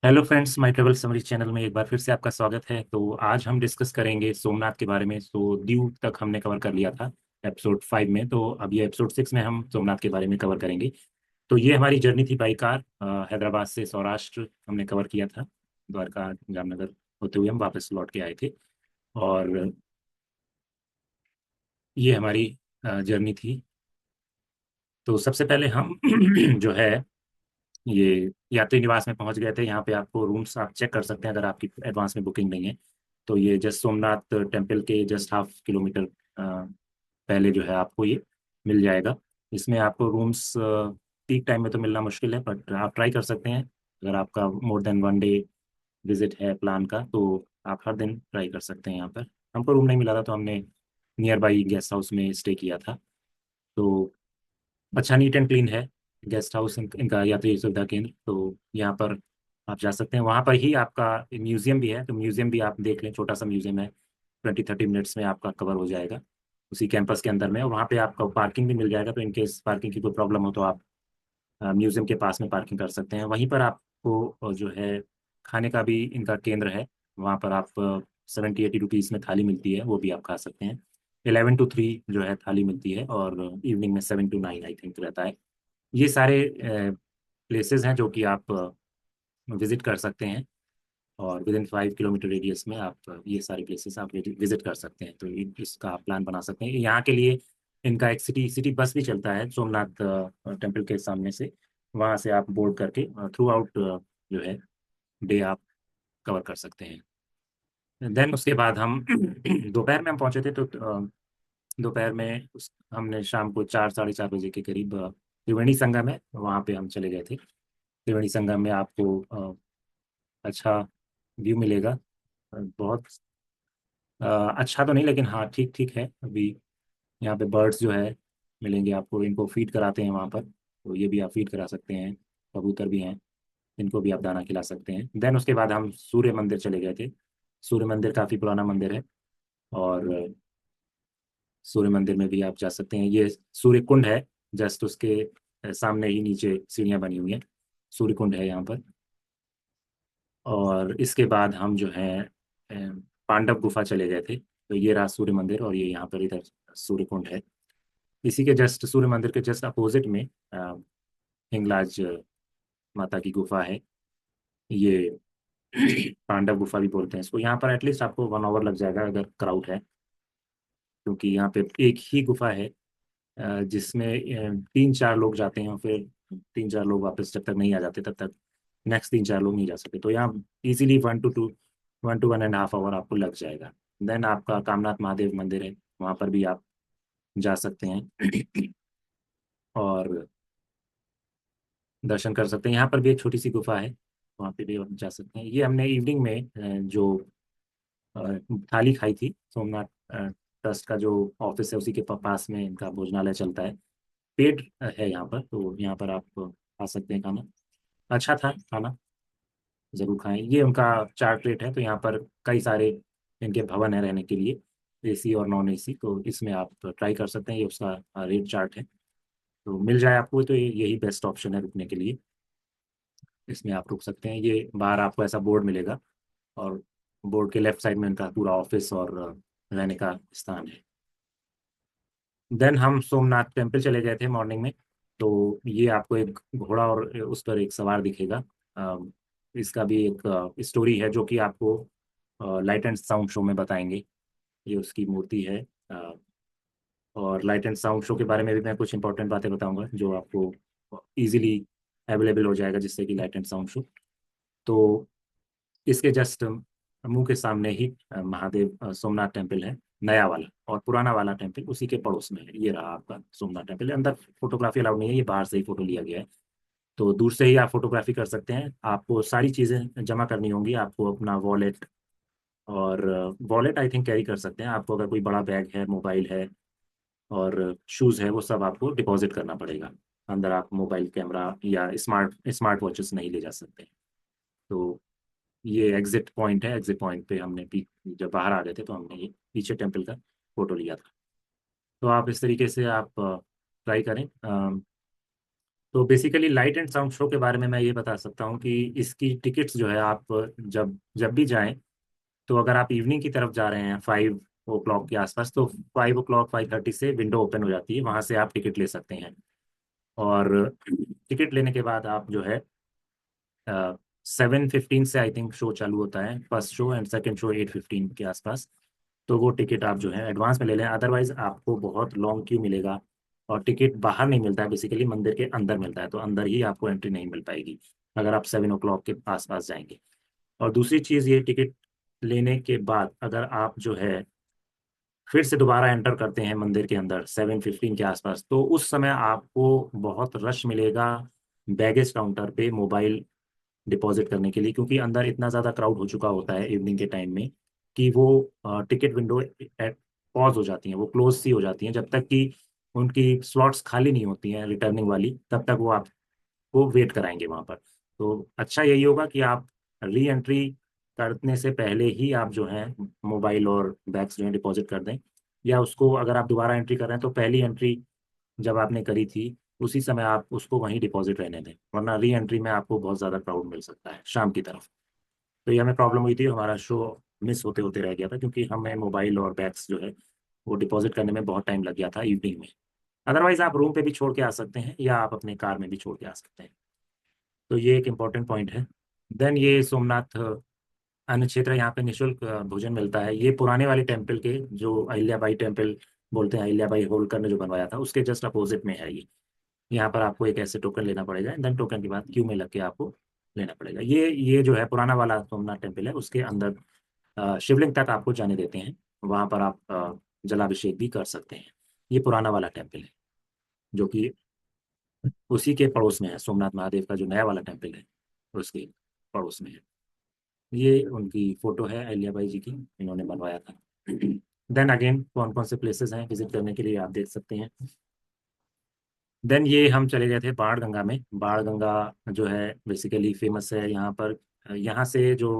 Hello friends, my travel summary channel में एक बार फिर से आपका स्वागत है। तो आज हम डिस्कस करेंगे सोमनाथ के बारे में। तो दीव तक हमने कवर कर लिया था एपिसोड 5 में। तो अब ये एपिसोड 6 में हम सोमनाथ के बारे में कवर करेंगे। तो ये हमारी जर्नी थी बाई कार। हैदराबाद से सौराष्ट्र हमने कवर किया था। द्वारका जामनगर होते हुए हम वापस लौट के आए थे। और ये हमारी जर्नी थी। तो सबसे पहले हम जो है ये यात्री निवास में पहुंच गए थे। यहाँ पे आपको रूम्स आप चेक कर सकते हैं अगर आपकी एडवांस में बुकिंग नहीं है। तो ये जस्ट सोमनाथ टेम्पल के जस्ट हाफ किलोमीटर पहले जो है आपको ये मिल जाएगा। इसमें आपको रूम्स पीक टाइम में तो मिलना मुश्किल है, बट आप ट्राई कर सकते हैं। अगर आपका more than one day visit है प्लान का, तो आप हर दिन ट्राई कर सकते हैं यहाँ पर। हमको रूम नहीं मिला था तो हमने नियर बाई गेस्ट हाउस में स्टे किया था। तो अच्छा नीट एंड क्लीन है गेस्ट हाउस इनका यात्री सुविधा केंद्र। तो यहाँ पर आप जा सकते हैं। वहाँ पर ही आपका म्यूजियम भी है, तो म्यूजियम भी आप देख लें। छोटा सा म्यूजियम है, 20-30 मिनट्स में आपका कवर हो जाएगा उसी कैंपस के अंदर में। और वहाँ पे आपका पार्किंग भी मिल जाएगा, तो इनकेस पार्किंग की कोई प्रॉब्लम हो तो आप म्यूजियम के पास में पार्किंग कर सकते हैं। वहीं पर आपको जो है खाने का भी इनका केंद्र है। वहाँ पर आप 70-80 रुपीज़ में थाली मिलती है, वो भी आप खा सकते हैं। 11 to 3 जो है थाली मिलती है, और इवनिंग में 7 to 9 आई थिंक रहता है। ये सारे प्लेसेस हैं जो कि आप विजिट कर सकते हैं। और विद इन 5 किलोमीटर रेडियस में आप ये सारे प्लेसेस आप विजिट कर सकते हैं। तो इसका आप प्लान बना सकते हैं। यहाँ के लिए इनका एक सिटी सिटी बस भी चलता है सोमनाथ टेम्पल के सामने से। वहाँ से आप बोर्ड करके थ्रू आउट जो है डे आप कवर कर सकते हैं। देन उसके बाद हम दोपहर में हम पहुंचे थे। तो दोपहर में हमने शाम को 4-4:30 बजे के करीब त्रिवेणी संगम है, वहाँ पे हम चले गए थे। त्रिवेणी संगम में आपको अच्छा व्यू मिलेगा। बहुत अ, अच्छा तो नहीं, लेकिन हाँ ठीक ठीक है अभी। यहाँ पे बर्ड्स जो है मिलेंगे आपको, इनको फीड कराते हैं वहाँ पर, तो ये भी आप फीड करा सकते हैं। कबूतर भी हैं, इनको भी आप दाना खिला सकते हैं। देन उसके बाद हम सूर्य मंदिर चले गए थे। सूर्य मंदिर काफ़ी पुराना मंदिर है। और सूर्य मंदिर में भी आप जा सकते हैं। ये सूर्य कुंड है, जस्ट उसके सामने ही नीचे सीढ़ियाँ बनी हुई हैं। सूर्य कुंड है यहाँ पर। और इसके बाद हम जो है पांडव गुफा चले गए थे। तो ये रहा सूर्य मंदिर, और ये यहाँ पर इधर सूर्य कुंड है। इसी के जस्ट सूर्य मंदिर के जस्ट अपोजिट में हिंगलाज माता की गुफा है। ये पांडव गुफा भी बोलते हैं इसको। यहाँ पर एटलीस्ट आपको 1 आवर लग जाएगा अगर क्राउड है, क्योंकि यहाँ पे एक ही गुफा है जिसमें 3-4 लोग जाते हैं, और फिर 3-4 लोग वापस जब तक नहीं आ जाते तब तक नेक्स्ट 3-4 लोग नहीं जा सकते। तो यहाँ इजीली 1 to 1.5 आवर आपको लग जाएगा। देन आपका कामनाथ महादेव मंदिर है, वहाँ पर भी आप जा सकते हैं और दर्शन कर सकते हैं। यहाँ पर भी एक छोटी सी गुफा है, वहाँ पे भी आप जा सकते हैं। ये हमने इवनिंग में जो अ, थाली खाई थी सोमनाथ ट्रस्ट का जो ऑफिस है, उसी के पास में इनका भोजनालय चलता है। पेड है यहाँ पर, तो यहाँ पर आप खा सकते हैं खाना। अच्छा था खाना, जरूर खाएं। ये उनका चार्ट रेट है, तो यहाँ पर कई सारे इनके भवन है रहने के लिए, एसी और नॉन एसी। तो इसमें आप ट्राई कर सकते हैं, ये उसका रेट चार्ट है। तो मिल जाए आपको तो यही बेस्ट ऑप्शन है रुकने के लिए। इसमें आप रुक सकते हैं। ये बाहर आपको ऐसा बोर्ड मिलेगा, और बोर्ड के लेफ्ट साइड में इनका पूरा ऑफिस और रहने का स्थान है। देन हम सोमनाथ टेम्पल चले गए थे मॉर्निंग में। तो ये आपको एक घोड़ा और उस पर एक सवार दिखेगा। अ, इसका भी एक स्टोरी है जो कि आपको लाइट एंड साउंड शो में बताएंगे। ये उसकी मूर्ति है। अ, और लाइट एंड साउंड शो के बारे में भी मैं कुछ इंपॉर्टेंट बातें बताऊंगा जो आपको इजीली अवेलेबल हो जाएगा, जिससे कि लाइट एंड साउंड शो। तो इसके जस्ट मुंह के सामने ही महादेव सोमनाथ टेम्पल है, नया वाला। और पुराना वाला टेम्पल उसी के पड़ोस में है। ये रहा आपका सोमनाथ टेम्पल। अंदर फोटोग्राफी अलाउड नहीं है, ये बाहर से ही फोटो लिया गया है। तो दूर से ही आप फोटोग्राफी कर सकते हैं। आपको सारी चीज़ें जमा करनी होंगी। आपको अपना वॉलेट, और वॉलेट आई थिंक कैरी कर सकते हैं। आपको अगर कोई बड़ा बैग है, मोबाइल है और शूज़ है, वो सब आपको डिपॉजिट करना पड़ेगा। अंदर आप मोबाइल, कैमरा या स्मार्ट वॉचेस नहीं ले जा सकते। तो ये एग्जिट पॉइंट है। एग्जिट पॉइंट पे हमने जब बाहर आ गए थे तो हमने ये पीछे टेम्पल का फोटो लिया था। तो आप इस तरीके से आप ट्राई करें। तो basically light and sound show के बारे में मैं ये बता सकता हूँ कि इसकी टिकट्स जो है आप जब जब भी जाएं, तो अगर आप इवनिंग की तरफ जा रहे हैं 5 o'clock के आसपास, तो 5 o'clock 5:30 से विंडो ओपन हो जाती है, वहां से आप टिकट ले सकते हैं। और टिकट लेने के बाद आप जो है 7:15 से आई थिंक शो चालू होता है, first show, and second show 8:15 के आसपास। तो वो टिकट आप जो है एडवांस में ले लें, अदरवाइज आपको बहुत लॉन्ग क्यू मिलेगा। और टिकट बाहर नहीं मिलता है, बेसिकली मंदिर के अंदर मिलता है, तो अंदर ही आपको एंट्री नहीं मिल पाएगी अगर आप 7 o'clock के आसपास जाएंगे। और दूसरी चीज़, ये टिकट लेने के बाद अगर आप जो है फिर से दोबारा एंटर करते हैं मंदिर के अंदर 7:15 के आसपास, तो उस समय आपको बहुत रश मिलेगा बैगेज काउंटर पे मोबाइल डिपॉजिट करने के लिए, क्योंकि अंदर इतना ज़्यादा क्राउड हो चुका होता है इवनिंग के टाइम में कि वो टिकट विंडो पॉज हो जाती हैं, वो क्लोज सी हो जाती हैं, जब तक कि उनकी स्लॉट्स खाली नहीं होती हैं रिटर्निंग वाली, तब तक वो आपको वेट कराएंगे वहाँ पर। तो अच्छा यही होगा कि आप री एंट्री करने से पहले ही आप जो है मोबाइल और बैग्स जो है डिपॉजिट कर दें, या उसको अगर आप दोबारा एंट्री कर रहे हैं तो पहली एंट्री जब आपने करी थी उसी समय आप उसको वहीं डिपॉजिट रहने दें, वरना री एंट्री में आपको बहुत ज़्यादा क्राउड मिल सकता है शाम की तरफ। तो ये हमें प्रॉब्लम हुई थी, हमारा शो मिस होते होते रह गया था, क्योंकि हमें मोबाइल और बैग्स जो है वो डिपॉजिट करने में बहुत टाइम लग गया था इवनिंग में। अदरवाइज आप रूम पे भी छोड़ के आ सकते हैं, या आप अपने कार में भी छोड़ के आ सकते हैं। तो ये एक इम्पॉर्टेंट पॉइंट है। देन ये सोमनाथ अन्न क्षेत्र, यहाँ पे निशुल्क भोजन मिलता है। ये पुराने वाले टेम्पल के, जो अहिल्याबाई टेम्पल बोलते हैं, अहिल्याबाई होलकर ने जो बनवाया था, उसके जस्ट अपोजिट में है ये। यहाँ पर आपको एक ऐसे टोकन लेना पड़ेगा, देन टोकन के बाद क्यू में लग के आपको लेना पड़ेगा। ये जो है पुराना वाला सोमनाथ टेम्पल है, उसके अंदर शिवलिंग तक आपको जाने देते हैं। वहाँ पर आप जलाभिषेक भी कर सकते हैं। ये पुराना वाला टेम्पल है, जो कि उसी के पड़ोस में है, सोमनाथ महादेव का जो नया वाला टेम्पल है उसके पड़ोस में है। ये उनकी फोटो है अहिल्याबाई जी की, इन्होंने बनवाया था। देन अगेन कौन कौन से प्लेसेस हैं विजिट करने के लिए आप देख सकते हैं। देन ये हम चले गए थे बाण गंगा में। बाण गंगा जो है बेसिकली फेमस है यहाँ पर। यहाँ से जो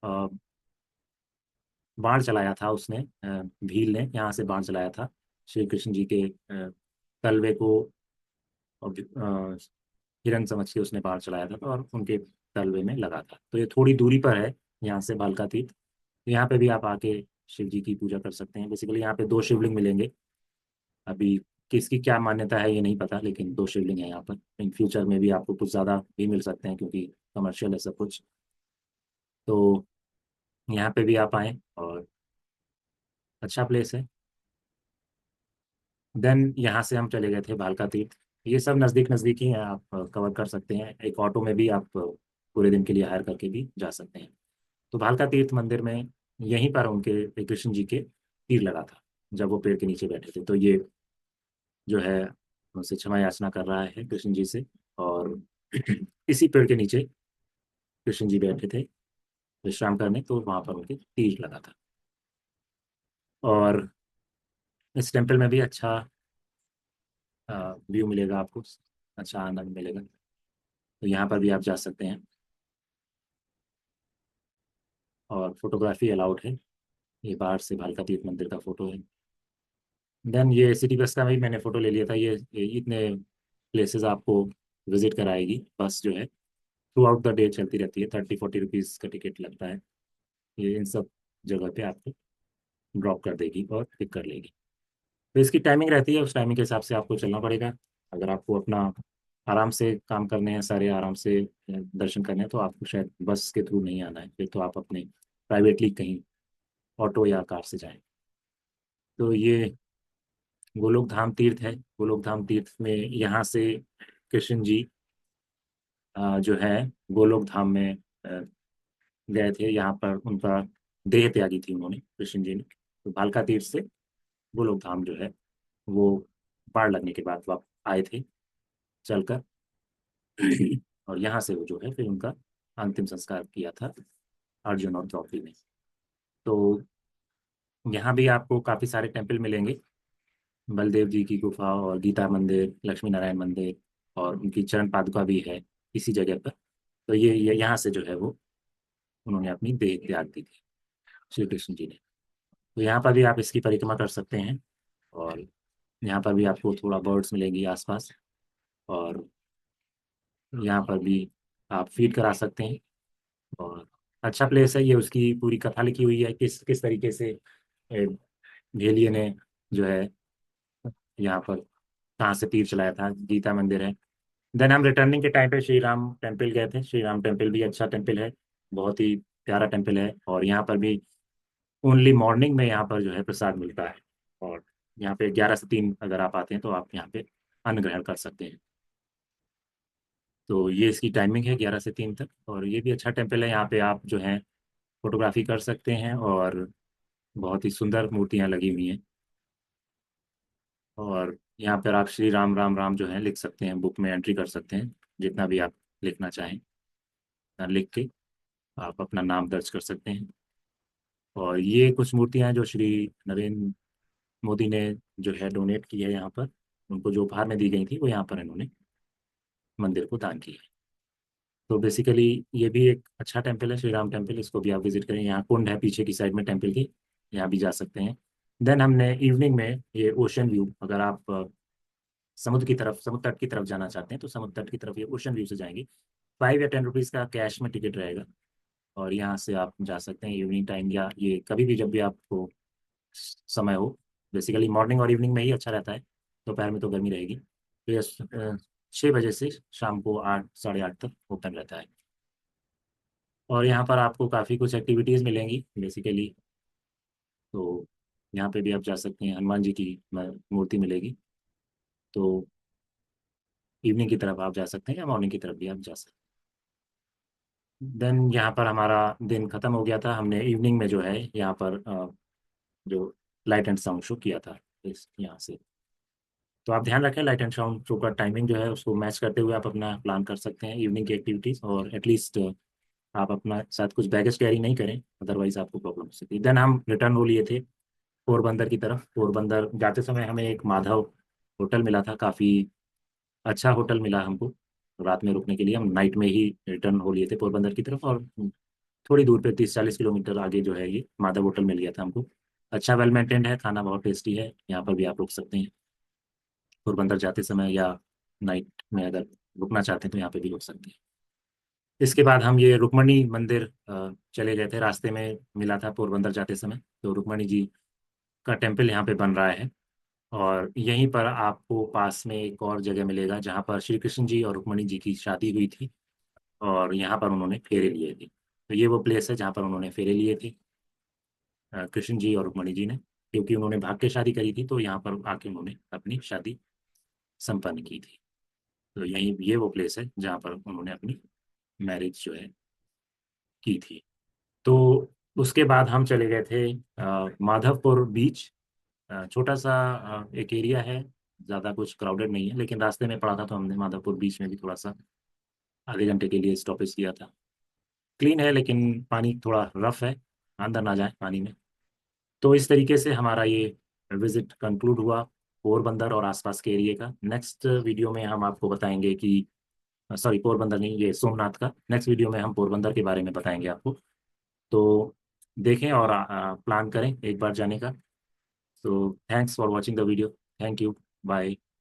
अ, बाण चलाया था उसने, भील ने यहाँ से बाण चलाया था श्री कृष्ण जी के तलवे को, हिरन समझ के उसने बाण चलाया था, और उनके तलवे में लगा था। तो ये थोड़ी दूरी पर है यहाँ से भालका तीर्थ। यहाँ पे भी आप आके शिव जी की पूजा कर सकते हैं। बेसिकली यहाँ पे 2 शिवलिंग मिलेंगे। अभी किसकी क्या मान्यता है ये नहीं पता, लेकिन 2 शिवलिंग है यहाँ पर। इन फ्यूचर में भी आपको कुछ ज़्यादा भी मिल सकते हैं, क्योंकि कमर्शियल है सब कुछ। तो यहाँ पे भी आप आएँ, और अच्छा प्लेस है। देन यहाँ से हम चले गए थे भालका तीर्थ। ये सब नज़दीक नज़दीक ही हैं, आप कवर कर सकते हैं। एक ऑटो में भी आप पूरे दिन के लिए हायर करके भी जा सकते हैं। तो भालका तीर्थ मंदिर में यहीं पर उनके कृष्ण जी के तीर लगा था जब वो पेड़ के नीचे बैठे थे। तो ये जो है उनसे क्षमा याचना कर रहा है कृष्ण जी से। और इसी पेड़ के नीचे कृष्ण जी बैठे थे विश्राम करने, तो वहां पर उनके तीर लगा था। और इस टेम्पल में भी अच्छा व्यू मिलेगा आपको, अच्छा आनंद मिलेगा। तो यहाँ पर भी आप जा सकते हैं, और फोटोग्राफी अलाउड है। ये बाहर से भालका तीर्थ मंदिर का फोटो है। देन ये सिटी बस का भी मैंने फोटो ले लिया था। ये इतने प्लेसेस आपको विजिट कराएगी बस जो है, थ्रू आउट द डे चलती रहती है। 30-40 रुपीज़ का टिकट लगता है। ये इन सब जगह पे आपको ड्रॉप कर देगी और पिक कर लेगी। तो इसकी टाइमिंग रहती है, उस टाइमिंग के हिसाब से आपको चलना पड़ेगा। अगर आपको अपना आराम से काम करने हैं, सारे आराम से दर्शन करने हैं, तो आपको शायद बस के थ्रू नहीं आना है, फिर तो आप अपने प्राइवेटली कहीं ऑटो या कार से जाएं। तो ये गोलोक धाम तीर्थ है। गोलोक धाम तीर्थ में यहाँ से कृष्ण जी जो है गोलोक धाम में गए थे। यहाँ पर उनका देह त्यागी थी उन्होंने, कृष्ण जी ने। तो भालका तीर्थ से गोलोक धाम जो है वो बाढ़ लगने के बाद वापस आए थे चलकर। और यहाँ से वो जो है फिर उनका अंतिम संस्कार किया था अर्जुन और द्रौपदी ने। तो यहाँ भी आपको काफी सारे टेम्पल मिलेंगे। बलदेव जी की गुफा, और गीता मंदिर, लक्ष्मी नारायण मंदिर, और उनकी चरण पादुका भी है इसी जगह पर। तो ये यहाँ से जो है वो उन्होंने अपनी देह त्याग दी थी श्री कृष्ण जी ने। तो यहाँ पर भी आप इसकी परिक्रमा कर सकते हैं। और यहाँ पर भी आपको थोड़ा बर्ड्स मिलेंगी आसपास, और यहाँ पर भी आप फीड करा सकते हैं। और अच्छा प्लेस है ये, उसकी पूरी कथा लिखी हुई है किस किस तरीके से ए, भेलिए ने जो है यहाँ पर कहाँ से तीर चलाया था। गीता मंदिर है। देन हम रिटर्निंग के टाइम पे श्री राम टेम्पल गए थे। श्री राम टेम्पल भी अच्छा टेम्पल है, बहुत ही प्यारा टेम्पल है। और यहाँ पर भी ओनली मॉर्निंग में यहाँ पर जो है प्रसाद मिलता है। और यहाँ पे 11 से 3 अगर आप आते हैं तो आप यहाँ पे अन्न ग्रहण कर सकते हैं। तो ये इसकी टाइमिंग है 11 से 3 तक। और ये भी अच्छा टेम्पल है, यहाँ पे आप जो है फोटोग्राफी कर सकते हैं। और बहुत ही सुंदर मूर्तियाँ लगी हुई हैं। और यहाँ पर आप श्री राम राम राम जो है लिख सकते हैं, बुक में एंट्री कर सकते हैं जितना भी आप लिखना चाहें। लिख के आप अपना नाम दर्ज कर सकते हैं। और ये कुछ मूर्तियाँ हैं जो श्री नरेंद्र मोदी ने जो है डोनेट की है यहाँ पर। उनको जो उपहार में दी गई थी वो यहाँ पर इन्होंने मंदिर को दान की है। तो बेसिकली ये भी एक अच्छा टेम्पल है, श्री राम टेम्पल। इसको भी आप विजिट करें। यहाँ कुंड है पीछे की साइड में टेम्पल की, यहाँ भी जा सकते हैं। देन हमने इवनिंग में ये ओशन व्यू, अगर आप समुद्र की तरफ, समुद्र तट की तरफ जाना चाहते हैं तो समुद्र तट की तरफ ये ओशन व्यू से जाएंगे। 5 या 10 रुपीज़ का कैश में टिकट रहेगा। और यहाँ से आप जा सकते हैं इवनिंग टाइम, या ये कभी भी जब भी आपको समय हो। बेसिकली मॉर्निंग और इवनिंग में ही अच्छा रहता है, दोपहर में तो गर्मी रहेगी। तो ये 6 बजे से शाम को 8 साढ़े 8 तक ओपन रहता है। और यहाँ पर आपको काफ़ी कुछ एक्टिविटीज़ मिलेंगी बेसिकली। तो यहाँ पे भी आप जा सकते हैं, हनुमान जी की मूर्ति मिलेगी। तो इवनिंग की तरफ आप जा सकते हैं या मॉर्निंग की तरफ भी आप जा सकते हैं। देन यहाँ पर हमारा दिन ख़त्म हो गया था। हमने इवनिंग में जो है यहाँ पर जो लाइट एंड साउंड शो किया था इस यहाँ से। तो आप ध्यान रखें, लाइट एंड साउंड शो का टाइमिंग जो है उसको मैच करते हुए आप अपना प्लान कर सकते हैं इवनिंग की एक्टिविटीज़। और एटलीस्ट आप अपना साथ कुछ बैगेज कैरी नहीं करें, अदरवाइज आपको प्रॉब्लम हो सकती है। देन हम रिटर्न हो लिए थे पोरबंदर की तरफ। पोरबंदर जाते समय हमें एक माधव होटल मिला था, काफ़ी अच्छा होटल मिला हमको रात में रुकने के लिए। हम नाइट में ही रिटर्न हो लिए थे पोरबंदर की तरफ। और थोड़ी दूर पे 30-40 किलोमीटर आगे जो है ये माधव होटल मिल गया था हमको। अच्छा वेल मेंटेन्ड है, खाना बहुत टेस्टी है। यहाँ पर भी आप रुक सकते हैं पोरबंदर जाते समय, या नाइट में अगर रुकना चाहते हैं तो यहाँ पे भी रुक सकते हैं। इसके बाद हम ये रुक्मणी मंदिर चले गए थे। रास्ते में मिला था पोरबंदर जाते समय। तो रुक्मणी जी का टेम्पल यहाँ पे बन रहा है। और यहीं पर आपको पास में एक और जगह मिलेगा जहाँ पर श्री कृष्ण जी और रुक्मणी जी की शादी हुई थी। और यहाँ पर उन्होंने फेरे लिए थे। तो ये वो प्लेस है जहाँ पर उन्होंने फेरे लिए थे, कृष्ण जी और रुक्मणी जी ने। क्योंकि उन्होंने भाग के शादी करी थी तो यहाँ पर आके उन्होंने अपनी शादी संपन्न की थी। तो यही ये वो प्लेस है जहाँ पर उन्होंने अपनी मैरिज जो है की थी। तो उसके बाद हम चले गए थे माधवपुर बीच। छोटा सा एक एरिया है, ज़्यादा कुछ क्राउडेड नहीं है। लेकिन रास्ते में पड़ा था तो हमने माधवपुर बीच में भी थोड़ा सा आधे घंटे के लिए स्टॉपेज किया था। क्लीन है लेकिन पानी थोड़ा रफ है, अंदर ना जाए पानी में। तो इस तरीके से हमारा ये विजिट कंक्लूड हुआ पोरबंदर और आसपास के एरिया का। नेक्स्ट वीडियो में हम आपको बताएंगे कि, सॉरी पोरबंदर नहीं, ये सोमनाथ का। नेक्स्ट वीडियो में हम पोरबंदर के बारे में बताएंगे आपको। तो देखें और प्लान करें एक बार जाने का। तो thanks for watching the video. Thank you. Bye.